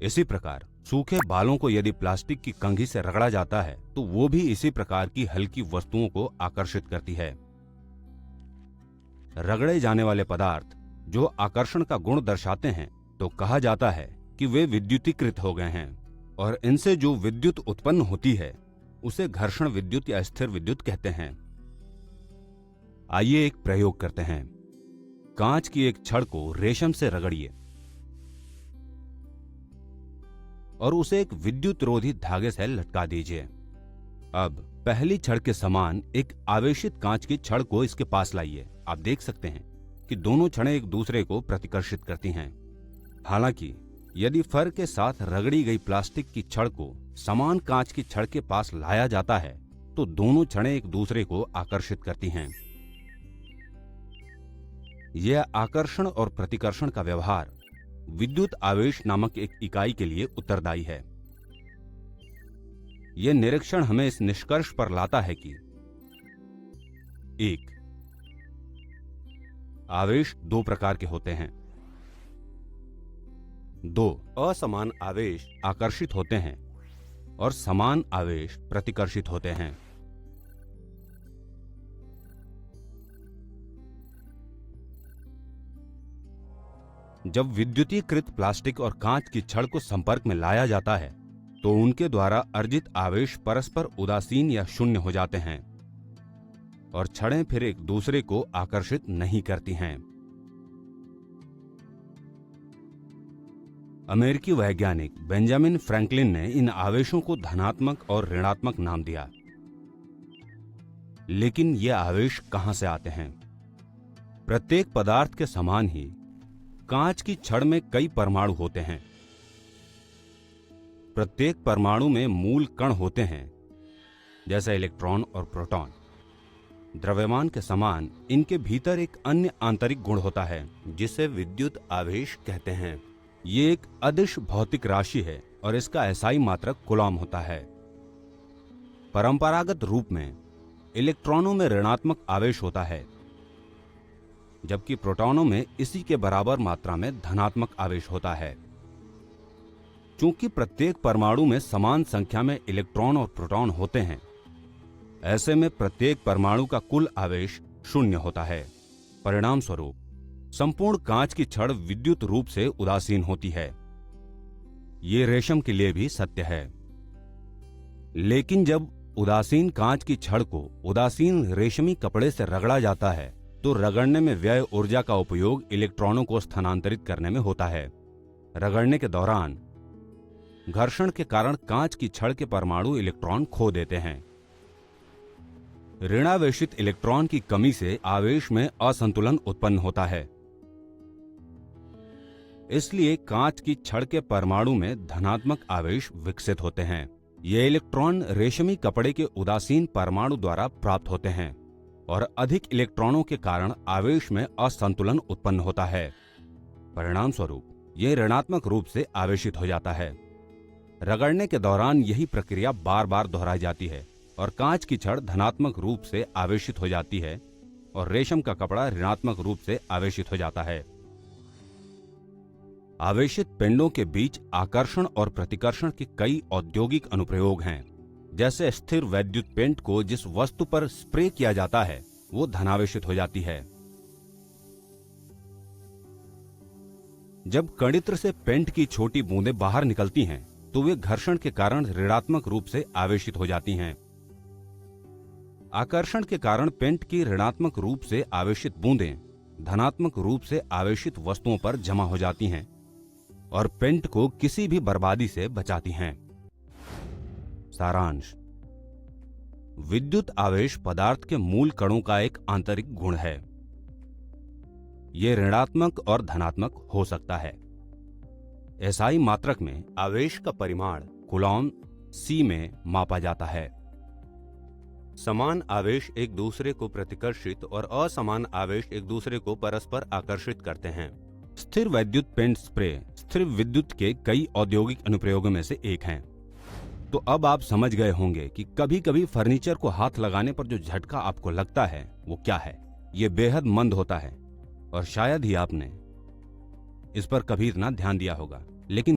इसी प्रकार सूखे बालों को यदि प्लास्टिक की कंघी से रगड़ा जाता है तो वो भी इसी प्रकार की हल्की वस्तुओं को आकर्षित करती है। रगड़े जाने वाले पदार्थ जो आकर्षण का गुण दर्शाते हैं तो कहा जाता है कि वे विद्युतीकृत हो गए हैं, और इनसे जो विद्युत उत्पन्न होती है उसे घर्षण विद्युत या स्थिर विद्युत कहते हैं। आइए एक प्रयोग करते हैं। कांच की एक छड़ को रेशम से रगड़िए और उसे एक विद्युत रोधी धागे से लटका दीजिए। अब पहली छड़ के समान एक आवेशित कांच की छड़ को इसके पास लाइए। आप देख सकते हैं कि दोनों छड़ें एक दूसरे को प्रतिकर्षित करती हैं। हालांकि यदि फर के साथ रगड़ी गई प्लास्टिक की छड़ को समान कांच की छड़ के पास लाया जाता है तो दोनों छड़ें एक दूसरे को आकर्षित करती हैं। यह आकर्षण और प्रतिकर्षण का व्यवहार विद्युत आवेश नामक एक इकाई के लिए उत्तरदायी है। यह निरीक्षण हमें इस निष्कर्ष पर लाता है कि 1. आवेश दो प्रकार के होते हैं। 2. असमान आवेश आकर्षित होते हैं और समान आवेश प्रतिकर्षित होते हैं। जब विद्युतीकृत प्लास्टिक और कांच की छड़ को संपर्क में लाया जाता है तो उनके द्वारा अर्जित आवेश परस्पर उदासीन या शून्य हो जाते हैं और छड़ें फिर एक दूसरे को आकर्षित नहीं करती हैं। अमेरिकी वैज्ञानिक बेंजामिन फ्रैंकलिन ने इन आवेशों को धनात्मक और ऋणात्मक नाम दिया। लेकिन ये आवेश कहां से आते हैं? प्रत्येक पदार्थ के समान ही कांच की छड़ में कई परमाणु होते हैं। प्रत्येक परमाणु में मूल कण होते हैं, जैसे इलेक्ट्रॉन और प्रोटॉन। द्रव्यमान के समान इनके भीतर एक अन्य आंतरिक गुण होता है जिसे विद्युत आवेश कहते हैं। ये एक अदिश भौतिक राशि है और इसका एसआई मात्रक कूलॉम होता है। परंपरागत रूप में इलेक्ट्रॉनों में ऋणात्मक आवेश होता है, जबकि प्रोटॉनों में इसी के बराबर मात्रा में धनात्मक आवेश होता है। चूंकि प्रत्येक परमाणु में समान संख्या में इलेक्ट्रॉन और प्रोटॉन होते हैं, ऐसे में प्रत्येक परमाणु का कुल आवेश शून्य होता है। परिणाम स्वरूप संपूर्ण कांच की छड़ विद्युत रूप से उदासीन होती है। ये रेशम के लिए भी सत्य है। लेकिन जब उदासीन कांच की छड़ को उदासीन रेशमी कपड़े से रगड़ा जाता है तो रगड़ने में व्यय ऊर्जा का उपयोग इलेक्ट्रॉनों को स्थानांतरित करने में होता है। रगड़ने के दौरान घर्षण के कारण कांच की छड़ के परमाणु इलेक्ट्रॉन खो देते हैं। ऋणावेशित इलेक्ट्रॉन की कमी से आवेश में असंतुलन उत्पन्न होता है। इसलिए कांच की छड़ के परमाणु में धनात्मक आवेश विकसित होते हैं। ये इलेक्ट्रॉन रेशमी कपड़े के उदासीन परमाणु द्वारा प्राप्त होते हैं और अधिक इलेक्ट्रॉनों के कारण आवेश में असंतुलन उत्पन्न होता है। परिणाम स्वरूप यह ऋणात्मक रूप से आवेशित हो जाता है। रगड़ने के दौरान यही प्रक्रिया बार बार दोहराई जाती है और कांच की छड़ धनात्मक रूप से आवेशित हो जाती है और रेशम का कपड़ा ऋणात्मक रूप से आवेशित हो जाता है। आवेशित पिंडों के बीच आकर्षण और प्रतिकर्षण के कई औद्योगिक अनुप्रयोग हैं। जैसे स्थिर वैद्युत पेंट को जिस वस्तु पर स्प्रे किया जाता है वो धनावेशित हो जाती है। जब कणित्र से पेंट की छोटी बूंदें बाहर निकलती हैं तो वे घर्षण के कारण ऋणात्मक रूप से आवेशित हो जाती हैं। आकर्षण के कारण पेंट की ऋणात्मक रूप से आवेशित बूंदें धनात्मक रूप से आवेशित वस्तुओं पर जमा हो जाती हैं और पेंट को किसी भी बर्बादी से बचाती हैं। सारांश: विद्युत आवेश पदार्थ के मूल कणों का एक आंतरिक गुण है। यह ऋणात्मक और धनात्मक हो सकता है। एसआई मात्रक में आवेश का परिमाण कूलॉम C में मापा जाता है। समान आवेश एक दूसरे को प्रतिकर्षित और असमान आवेश एक दूसरे को परस्पर आकर्षित करते हैं। स्थिर वैद्युत पेंट स्प्रे स्थिर विद्युत के कई औद्योगिक अनुप्रयोगों में से एक है। तो अब आप समझ गए होंगे कि कभी कभी फर्नीचर को हाथ लगाने पर जो झटका आपको लगता है वो क्या है। ये बेहद मंद होता है और शायद ही आपने इस पर कभी इतना ध्यान दिया होगा, लेकिन